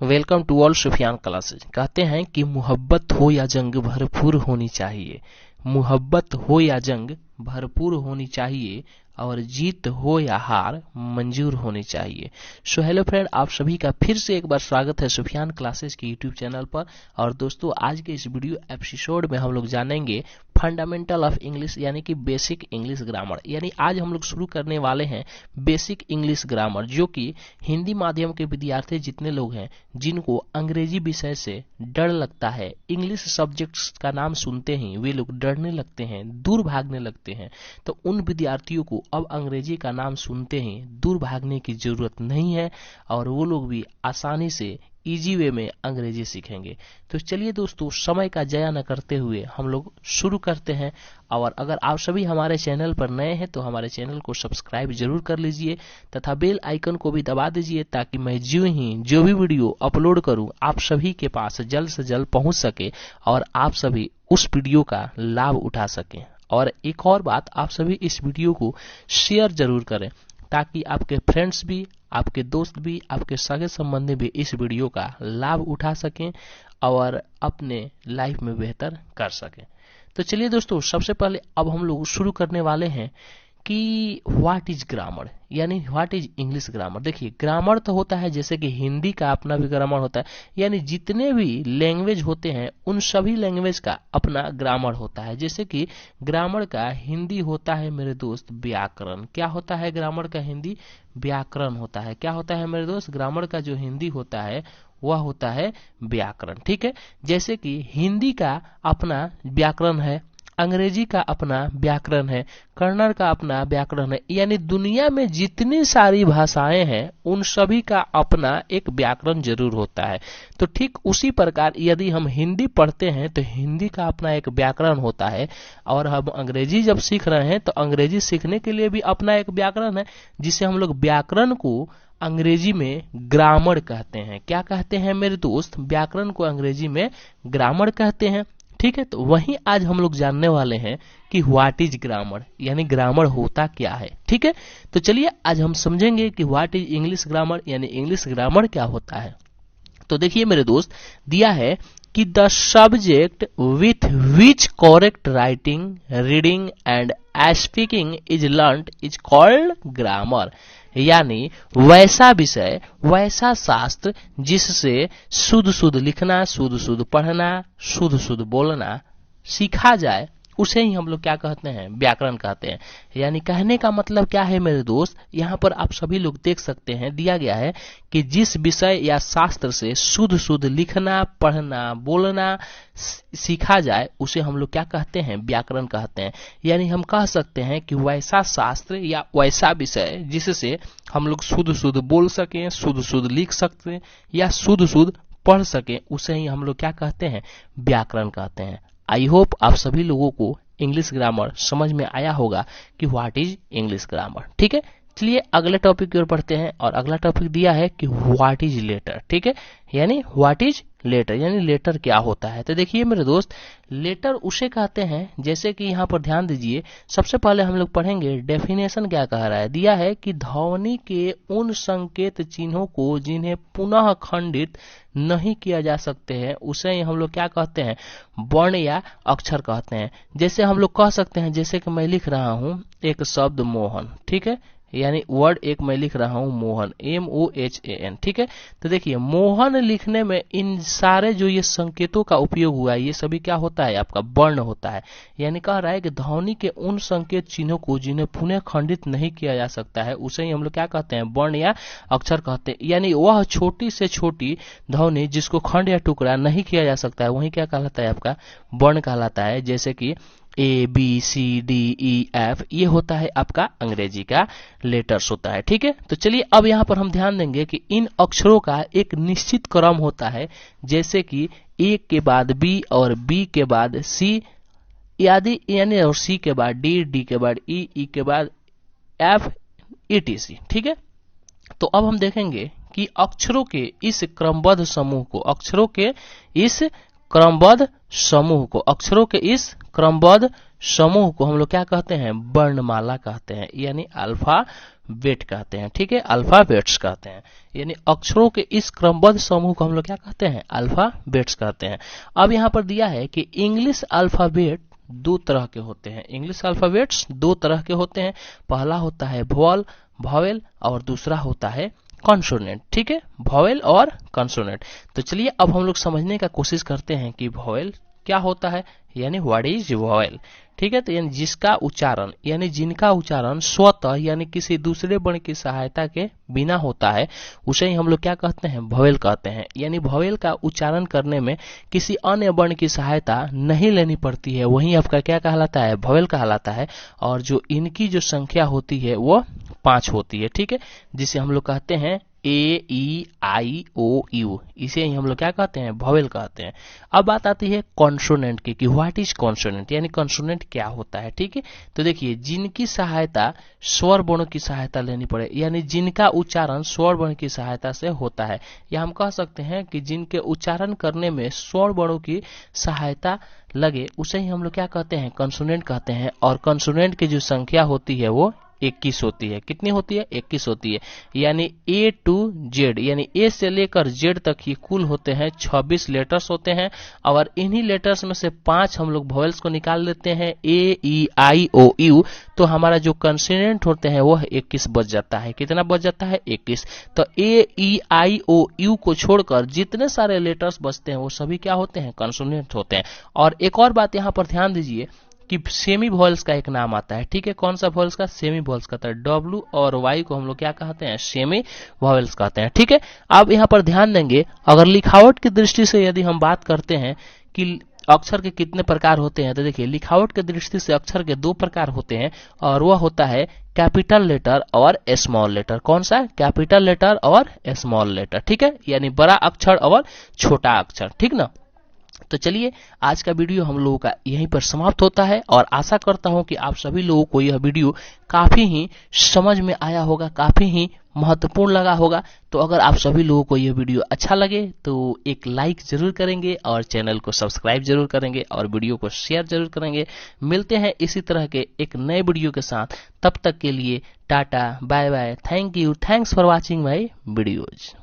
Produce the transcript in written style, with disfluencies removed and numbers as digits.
Welcome to all Sufiyan classes. कहते हैं कि मोहब्बत हो या जंग भरपूर होनी चाहिए, मोहब्बत हो या जंग भरपूर होनी चाहिए, और जीत हो या हार मंजूर होनी चाहिए। सो हेलो फ्रेंड, आप सभी का फिर से एक बार स्वागत है सुफियान क्लासेस के यूट्यूब चैनल पर। और दोस्तों, आज के इस वीडियो एपिसोड में हम लोग जानेंगे फंडामेंटल ऑफ इंग्लिश यानी कि बेसिक इंग्लिश ग्रामर। यानी आज हम लोग शुरू करने वाले हैं बेसिक इंग्लिश ग्रामर, जो कि हिंदी माध्यम के विद्यार्थी जितने लोग हैं जिनको अंग्रेजी विषय से डर लगता है, इंग्लिश सब्जेक्ट्स का नाम सुनते ही वे लोग डरने लगते हैं, दूर भागने लगते हैं, तो उन विद्यार्थियों को अब अंग्रेजी का नाम सुनते ही दूर भागने की जरूरत नहीं है और वो लोग भी आसानी से इजी वे में अंग्रेजी सीखेंगे। तो चलिए दोस्तों, समय का जया न करते हुए हम लोग शुरू करते हैं। और अगर आप सभी हमारे चैनल पर नए हैं तो हमारे चैनल को सब्सक्राइब जरूर कर लीजिए तथा बेल आइकन को भी दबा दीजिए, ताकि मैं जो भी वीडियो अपलोड करूं आप सभी के पास जल्द से जल्द पहुंच सके और आप सभी उस वीडियो का लाभ उठा सकें। और एक और बात, आप सभी इस वीडियो को शेयर जरूर करें ताकि आपके फ्रेंड्स भी, आपके दोस्त भी, आपके सगे संबंधी भी इस वीडियो का लाभ उठा सकें और अपने लाइफ में बेहतर कर सकें। तो चलिए दोस्तों, सबसे पहले अब हम लोग शुरू करने वाले हैं कि व्हाट इज ग्रामर, यानी व्हाट इज इंग्लिश ग्रामर। देखिए, ग्रामर तो होता है जैसे कि हिंदी का अपना भी ग्रामर होता है, यानी जितने भी लैंग्वेज होते हैं उन सभी लैंग्वेज का अपना ग्रामर होता है। जैसे कि ग्रामर का हिंदी होता है मेरे दोस्त व्याकरण। क्या होता है ग्रामर का हिंदी? व्याकरण होता है। क्या होता है मेरे दोस्त? ग्रामर का जो हिंदी होता है वह होता है व्याकरण। ठीक है, जैसे कि हिंदी का अपना व्याकरण है, अंग्रेजी का अपना व्याकरण है, कन्नड़ का अपना व्याकरण है, यानी दुनिया में जितनी सारी भाषाएं हैं उन सभी का अपना एक व्याकरण जरूर होता है। तो ठीक उसी प्रकार यदि हम हिंदी पढ़ते हैं तो हिंदी का अपना एक व्याकरण होता है, और हम अंग्रेजी जब सीख रहे हैं तो अंग्रेजी सीखने के लिए भी अपना एक व्याकरण है, जिसे हम लोग व्याकरण को अंग्रेजी में ग्रामर कहते हैं। क्या कहते हैं मेरे दोस्त? व्याकरण को अंग्रेजी में ग्रामर कहते हैं। ठीक है, तो वहीं आज हम लोग जानने वाले हैं कि व्हाट इज ग्रामर, यानी ग्रामर होता क्या है। ठीक है, तो चलिए आज हम समझेंगे कि व्हाट इज इंग्लिश ग्रामर, यानी इंग्लिश ग्रामर क्या होता है। तो देखिए मेरे दोस्त, दिया है कि the subject with which correct writing, reading and speaking is learned is called grammar. यानी वैसा विषय, वैसा शास्त्र जिससे शुद्ध शुद्ध लिखना, शुद्ध शुद्ध पढ़ना, शुद्ध शुद्ध बोलना सीखा जाए, उसे ही हम लोग क्या कहते हैं? व्याकरण कहते हैं। यानी कहने का मतलब क्या है मेरे दोस्त? यहाँ पर आप सभी लोग देख सकते हैं, दिया गया है कि जिस विषय या शास्त्र से शुद्ध शुद्ध लिखना, पढ़ना, बोलना सीखा जाए उसे हम लोग क्या कहते हैं? व्याकरण कहते हैं। यानी हम कह सकते हैं कि वैसा शास्त्र या वैसा विषय जिससे हम लोग शुद्ध शुद्ध बोल सकें, शुद्ध शुद्ध लिख सकते हैं या शुद्ध शुद्ध पढ़ सकें, उसे ही हम लोग क्या कहते हैं? व्याकरण कहते हैं। आई होप आप सभी लोगों को इंग्लिश ग्रामर समझ में आया होगा कि व्हाट इज इंग्लिश ग्रामर। ठीक है, चलिए अगले टॉपिक की ओर बढ़ते हैं। और अगला टॉपिक दिया है कि व्हाट इज लेटर। ठीक है, यानी व्हाट इज लेटर, यानी लेटर क्या होता है। तो देखिए मेरे दोस्त, लेटर उसे कहते हैं, जैसे कि यहाँ पर ध्यान दीजिए, सबसे पहले हम लोग पढ़ेंगे डेफिनेशन क्या कह रहा है। दिया है कि ध्वनि के उन संकेत चिन्हों को जिन्हें पुनः खंडित नहीं किया जा सकते हैं उसे ही हम लोग क्या कहते हैं? वर्ण या अक्षर कहते हैं। जैसे हम लोग कह सकते हैं, जैसे कि मैं लिख रहा हूं एक शब्द मोहन। ठीक है, यानी वर्ड एक मैं लिख रहा हूं मोहन, MOHAN। ठीक है, तो देखिए मोहन लिखने में इन सारे जो ये संकेतों का उपयोग हुआ है, ये सभी क्या होता है? आपका वर्ण होता है। यानी कह रहा है कि ध्वनि के उन संकेत चिन्हों को जिन्हें पुनः खंडित नहीं किया जा सकता है उसे ही हम लोग क्या कहते हैं? वर्ण या अक्षर कहते हैं। यानी वह छोटी से छोटी ध्वनि जिसको खंड या टुकड़ा नहीं किया जा सकता है वही क्या कहलाता है? आपका वर्ण कहलाता है। जैसे कि ABCDEF, ये होता है आपका अंग्रेजी का लेटर्स होता है। ठीक है, तो चलिए अब यहाँ पर हम ध्यान देंगे कि इन अक्षरों का एक निश्चित क्रम होता है, जैसे कि A के बाद B और B के बाद C आदि, यानी और C के बाद D, D के बाद E, E के बाद F, ETC। ठीक है, तो अब हम देखेंगे कि अक्षरों के इस क्रमबद्ध समूह को, अक्षरों के इस क्रमबद्ध समूह को, अक्षरों के इस क्रमबद्ध समूह को हम लोग क्या कहते हैं, वर्णमाला कहते हैं, यानी अल्फाबेट कहते हैं। ठीक है, अल्फाबेट्स कहते हैं, यानी अक्षरों के इस क्रमबद्ध समूह को हम लोग क्या कहते हैं, अल्फाबेट्स कहते हैं। अब यहाँ पर दिया है कि इंग्लिश अल्फाबेट दो तरह के होते हैं, इंग्लिश अल्फाबेट्स दो तरह के होते हैं। पहला होता है वॉवेल और दूसरा होता है कॉन्सोनेंट। ठीक है, वॉवेल और कॉन्सोनेंट। तो चलिए अब हम लोग समझने का कोशिश करते हैं कि वॉवेल क्या होता है, यानी व्हाट इज वॉवेल। ठीक है, तो यानी जिसका उच्चारण, यानी जिनका उच्चारण स्वतः यानी किसी दूसरे वर्ण की सहायता के बिना होता है, उसे ही हम लोग क्या कहते हैं, वॉवेल कहते हैं। यानी वॉवेल का उच्चारण करने में किसी अन्य वर्ण की सहायता नहीं लेनी पड़ती है, वही आपका क्या कहलाता है, वॉवेल कहलाता है। और जो इनकी जो संख्या होती है वो 5 होती है। ठीक है, जिसे हम लोग कहते हैं AEIOU, इसे ही हम लोग क्या कहते हैं, वॉवेल कहते हैं। अब बात आती है कॉन्सोनेंट की, कि व्हाट इज कॉन्सोनेंट, यानी कॉन्सोनेंट क्या होता है। ठीक है, तो देखिए जिनकी सहायता स्वर वर्णों की सहायता लेनी पड़े, यानी जिनका उच्चारण स्वर वर्ण की सहायता से होता है, या हम कह सकते हैं कि जिनके उच्चारण करने में स्वर वर्णों की सहायता लगे, उसे ही हम लोग क्या कहते हैं, कॉन्सोनेंट कहते हैं। और कॉन्सोनेंट की जो संख्या होती है वो 21 होती है। कितनी होती है, 21 होती है। यानी A to Z, यानी A से लेकर Z तक ही कुल होते हैं 26 लेटर्स होते हैं। और इन्हीं लेटर्स में से 5 हम लोग वॉवेल्स को निकाल लेते हैं, AEIOU, तो हमारा जो कंसोनेंट होते हैं वो 21 बच जाता है। कितना बच जाता है, 21। तो AEIOU को छोड़कर जितने सारे लेटर्स बचते हैं वो सभी क्या होते हैं, कंसोनेंट होते हैं। और एक और बात यहाँ पर ध्यान दीजिए कि सेमी वॉवेल्स का एक नाम आता है। ठीक है, कौन सा वॉवेल्स का, सेमी वॉवेल्स कहता है। W और Y को हम लोग क्या कहते हैं, सेमी वॉवेल्स कहते हैं। ठीक है, अब यहाँ पर ध्यान देंगे, अगर लिखावट की दृष्टि से यदि हम बात करते हैं कि अक्षर के कितने प्रकार होते हैं, तो देखिए लिखावट की दृष्टि से अक्षर के 2 प्रकार होते हैं, और वह होता है कैपिटल लेटर और स्मॉल लेटर। कौन सा, कैपिटल लेटर और स्मॉल लेटर। ठीक है, यानी बड़ा अक्षर और छोटा अक्षर। ठीक ना। तो चलिए आज का वीडियो हम लोगों का यहीं पर समाप्त होता है, और आशा करता हूं कि आप सभी लोगों को यह वीडियो काफी ही समझ में आया होगा, काफी ही महत्वपूर्ण लगा होगा। तो अगर आप सभी लोगों को यह वीडियो अच्छा लगे तो एक लाइक जरूर करेंगे, और चैनल को सब्सक्राइब जरूर करेंगे, और वीडियो को शेयर जरूर करेंगे। मिलते हैं इसी तरह के एक नए वीडियो के साथ, तब तक के लिए tata bye bye, thank you, thanks for watching my videos.